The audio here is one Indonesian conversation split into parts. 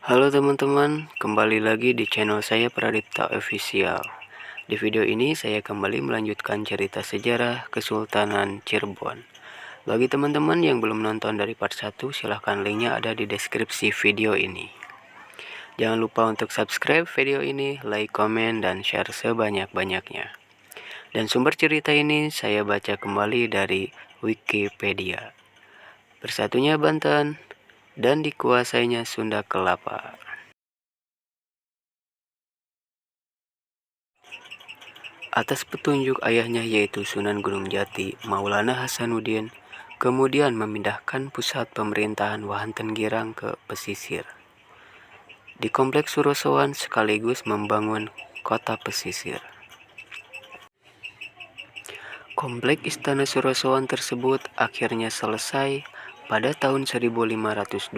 Halo teman-teman, kembali lagi di channel saya Pradipta Official. Di video ini saya kembali melanjutkan cerita sejarah Kesultanan Cirebon. Bagi teman-teman yang belum nonton dari part 1, silahkan linknya ada di deskripsi video ini. Jangan lupa untuk subscribe video ini, like, komen, dan share sebanyak-banyaknya. Dan sumber cerita ini saya baca kembali dari Wikipedia. Bersatunya Banten dan dikuasainya Sunda Kelapa. Atas petunjuk ayahnya yaitu Sunan Gunung Jati, Maulana Hasanuddin kemudian memindahkan pusat pemerintahan Wahanten Girang ke pesisir. Di kompleks Surosowan sekaligus membangun kota pesisir. Kompleks Istana Surosowan tersebut akhirnya selesai pada tahun 1526.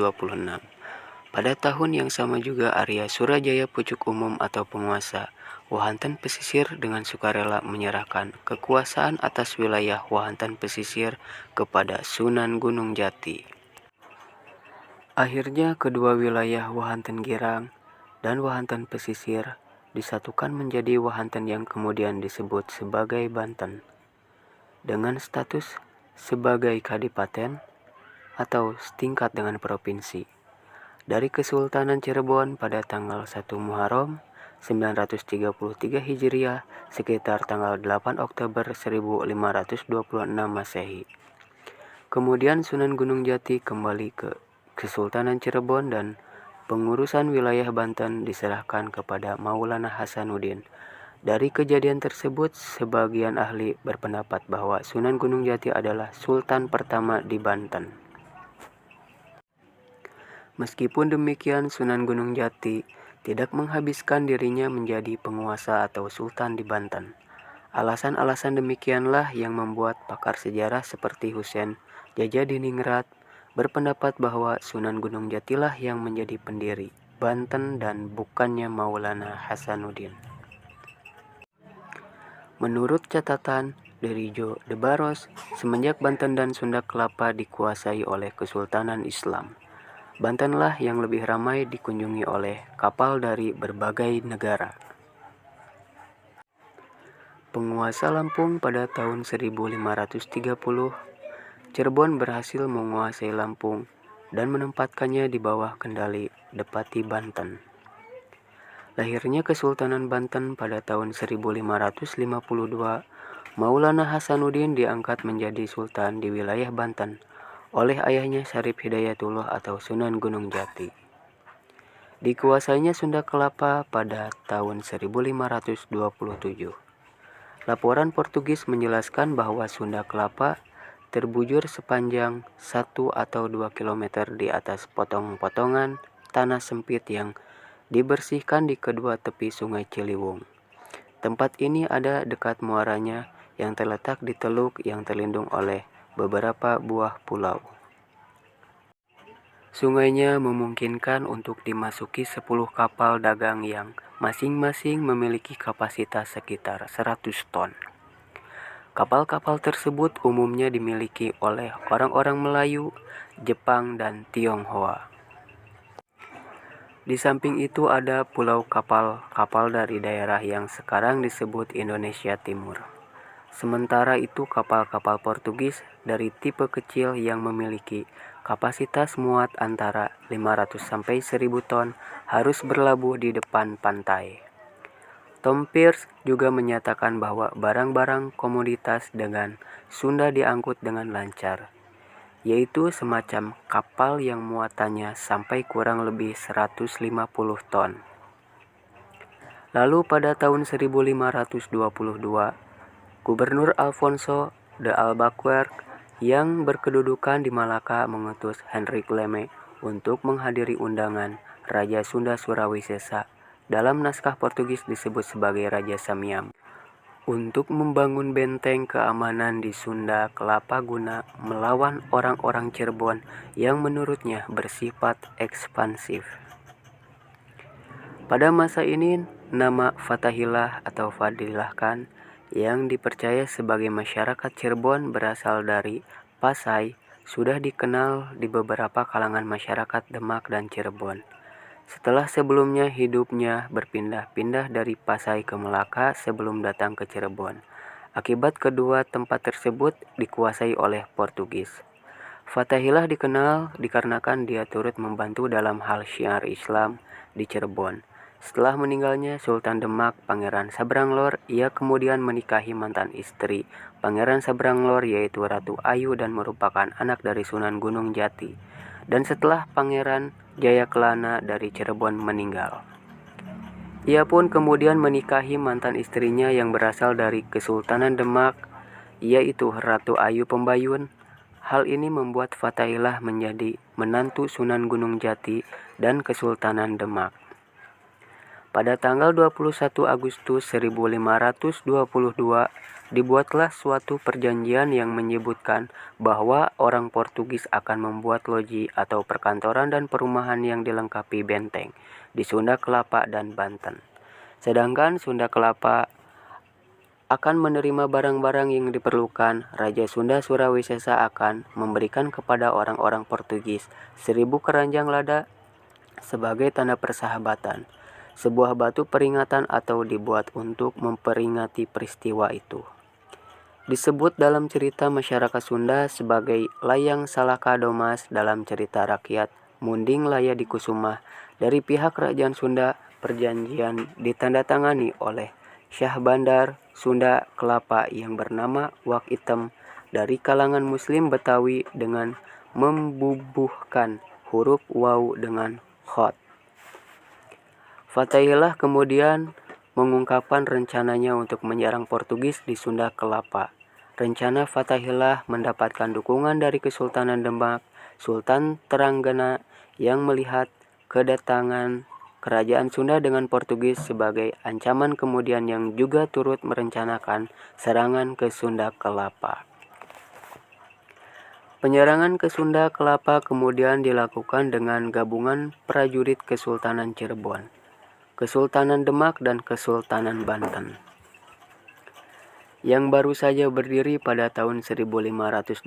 Pada tahun yang sama juga Arya Surajaya Pucuk Umum atau penguasa Wahanten Pesisir dengan sukarela menyerahkan kekuasaan atas wilayah Wahanten Pesisir kepada Sunan Gunung Jati. Akhirnya kedua wilayah Wahanten Girang dan Wahanten Pesisir disatukan menjadi Wahanten yang kemudian disebut sebagai Banten dengan status sebagai kadipaten atau setingkat dengan provinsi. Dari Kesultanan Cirebon pada tanggal 1 Muharram 933 Hijriah sekitar tanggal 8 Oktober 1526 Masehi. Kemudian Sunan Gunung Jati kembali ke Kesultanan Cirebon dan pengurusan wilayah Banten diserahkan kepada Maulana Hasanuddin. Dari kejadian tersebut, sebagian ahli berpendapat bahwa Sunan Gunung Jati adalah sultan pertama di Banten. Meskipun demikian, Sunan Gunung Jati tidak menghabiskan dirinya menjadi penguasa atau sultan di Banten. Alasan-alasan demikianlah yang membuat pakar sejarah seperti Husein Jajadiningrat berpendapat bahwa Sunan Gunung Jatilah yang menjadi pendiri Banten dan bukannya Maulana Hasanuddin. Menurut catatan dari Jo de Barros, semenjak Banten dan Sunda Kelapa dikuasai oleh Kesultanan Islam, Bantenlah yang lebih ramai dikunjungi oleh kapal dari berbagai negara. Penguasa Lampung pada tahun 1530, Cirebon berhasil menguasai Lampung dan menempatkannya di bawah kendali Depati Banten. Lahirnya Kesultanan Banten pada tahun 1552, Maulana Hasanuddin diangkat menjadi sultan di wilayah Banten oleh ayahnya Syarif Hidayatullah atau Sunan Gunung Jati. Dikuasainya Sunda Kelapa pada tahun 1527. Laporan Portugis menjelaskan bahwa Sunda Kelapa terbujur sepanjang 1 atau 2 km di atas potong-potongan tanah sempit yang dibersihkan di kedua tepi Sungai Ciliwung. Tempat ini ada dekat muaranya yang terletak di teluk yang terlindung oleh beberapa buah pulau. Sungainya memungkinkan untuk dimasuki 10 kapal dagang yang masing-masing memiliki kapasitas sekitar 100 ton. Kapal-kapal tersebut umumnya dimiliki oleh orang-orang Melayu, Jepang, dan Tionghoa. Di samping itu ada pulau kapal-kapal dari daerah yang sekarang disebut Indonesia Timur. Sementara itu kapal-kapal Portugis dari tipe kecil yang memiliki kapasitas muat antara 500 sampai 1000 ton harus berlabuh di depan pantai. Tom Pierce juga menyatakan bahwa barang-barang komoditas dengan Sunda diangkut dengan lancar, yaitu semacam kapal yang muatannya sampai kurang lebih 150 ton. Lalu pada tahun 1522, Gubernur Alfonso de Albuquerque yang berkedudukan di Malaka mengutus Hendrik Leme untuk menghadiri undangan Raja Sunda Surawisesa, dalam naskah Portugis disebut sebagai Raja Samiam, untuk membangun benteng keamanan di Sunda Kelapa guna melawan orang-orang Cirebon yang menurutnya bersifat ekspansif. Pada masa ini, nama Fatahillah atau Fadilah Khan yang dipercaya sebagai masyarakat Cirebon berasal dari Pasai sudah dikenal di beberapa kalangan masyarakat Demak dan Cirebon. Setelah sebelumnya hidupnya berpindah-pindah dari Pasai ke Melaka sebelum datang ke Cirebon. Akibat kedua tempat tersebut dikuasai oleh Portugis. Fatahillah dikenal dikarenakan dia turut membantu dalam hal syiar Islam di Cirebon. Setelah meninggalnya Sultan Demak, Pangeran Sabranglor, ia kemudian menikahi mantan istri Pangeran Sabranglor yaitu Ratu Ayu dan merupakan anak dari Sunan Gunung Jati. Dan setelah Pangeran Jayakelana dari Cirebon meninggal, ia pun kemudian menikahi mantan istrinya yang berasal dari Kesultanan Demak, yaitu Ratu Ayu Pembayun. Hal ini membuat Fatahillah menjadi menantu Sunan Gunung Jati dan Kesultanan Demak. Pada tanggal 21 Agustus 1522, dibuatlah suatu perjanjian yang menyebutkan bahwa orang Portugis akan membuat loji atau perkantoran dan perumahan yang dilengkapi benteng di Sunda Kelapa dan Banten. Sedangkan Sunda Kelapa akan menerima barang-barang yang diperlukan. Raja Sunda Surawisesa akan memberikan kepada orang-orang Portugis 1000 keranjang lada sebagai tanda persahabatan, sebuah batu peringatan atau dibuat untuk memperingati peristiwa itu. Disebut dalam cerita masyarakat Sunda sebagai Layang Salaka Domas dalam cerita rakyat Munding Laya di Kusumah. Dari pihak Kerajaan Sunda, perjanjian ditandatangani oleh Syah Bandar Sunda Kelapa yang bernama Wak Item dari kalangan Muslim Betawi dengan membubuhkan huruf waw dengan khot. Fatahillah kemudian mengungkapkan rencananya untuk menyerang Portugis di Sunda Kelapa. Rencana Fatahillah mendapatkan dukungan dari Kesultanan Demak. Sultan Teranggana yang melihat kedatangan kerajaan Sunda dengan Portugis sebagai ancaman kemudian yang juga turut merencanakan serangan ke Sunda Kelapa. Penyerangan ke Sunda Kelapa kemudian dilakukan dengan gabungan prajurit Kesultanan Cirebon, Kesultanan Demak, dan Kesultanan Banten, yang baru saja berdiri pada tahun 1526.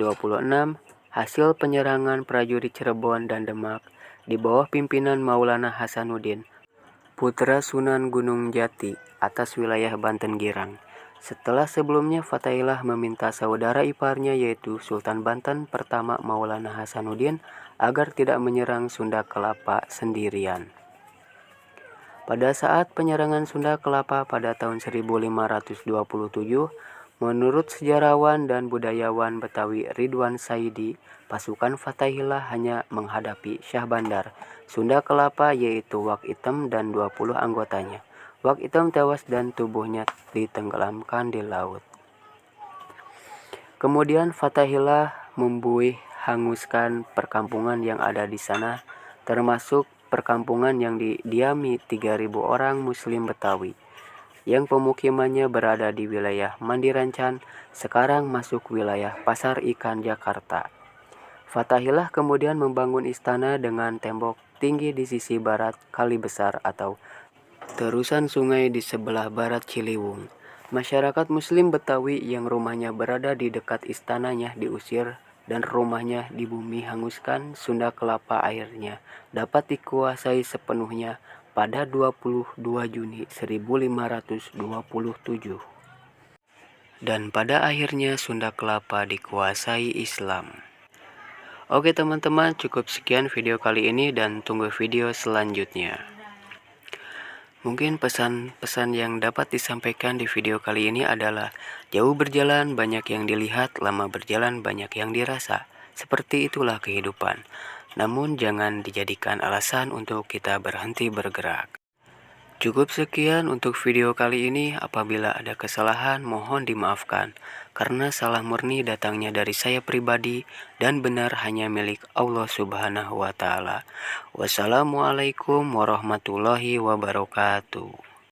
Hasil penyerangan prajurit Cirebon dan Demak di bawah pimpinan Maulana Hasanuddin, putra Sunan Gunung Jati, atas wilayah Banten Girang. Setelah sebelumnya Fatahillah meminta saudara iparnya yaitu Sultan Banten pertama Maulana Hasanuddin agar tidak menyerang Sunda Kelapa sendirian. Pada saat penyerangan Sunda Kelapa pada tahun 1527, menurut sejarawan dan budayawan Betawi Ridwan Saidi, pasukan Fatahillah hanya menghadapi Syah Bandar Sunda Kelapa yaitu Wak Item dan 20 anggotanya. Wak Item tewas dan tubuhnya ditenggelamkan di laut. Kemudian Fatahillah membuih hanguskan perkampungan yang ada di sana, termasuk perkampungan yang didiami 3.000 orang Muslim Betawi yang pemukimannya berada di wilayah Mandirancan, sekarang masuk wilayah Pasar Ikan Jakarta. Fatahillah kemudian membangun istana dengan tembok tinggi di sisi barat Kali Besar atau terusan sungai di sebelah barat Ciliwung. Masyarakat Muslim Betawi yang rumahnya berada di dekat istananya diusir dan rumahnya di bumi hanguskan. Sunda Kelapa airnya dapat dikuasai sepenuhnya pada 22 Juni 1527. Dan pada akhirnya Sunda Kelapa dikuasai Islam. Oke teman-teman, cukup sekian video kali ini dan tunggu video selanjutnya. Mungkin pesan-pesan yang dapat disampaikan di video kali ini adalah jauh berjalan banyak yang dilihat, lama berjalan banyak yang dirasa. Seperti itulah kehidupan. Namun jangan dijadikan alasan untuk kita berhenti bergerak. Cukup sekian untuk video kali ini. Apabila ada kesalahan mohon dimaafkan, karena salah murni datangnya dari saya pribadi dan benar hanya milik Allah Subhanahu wa Ta'ala. Wassalamualaikum warahmatullahi wabarakatuh.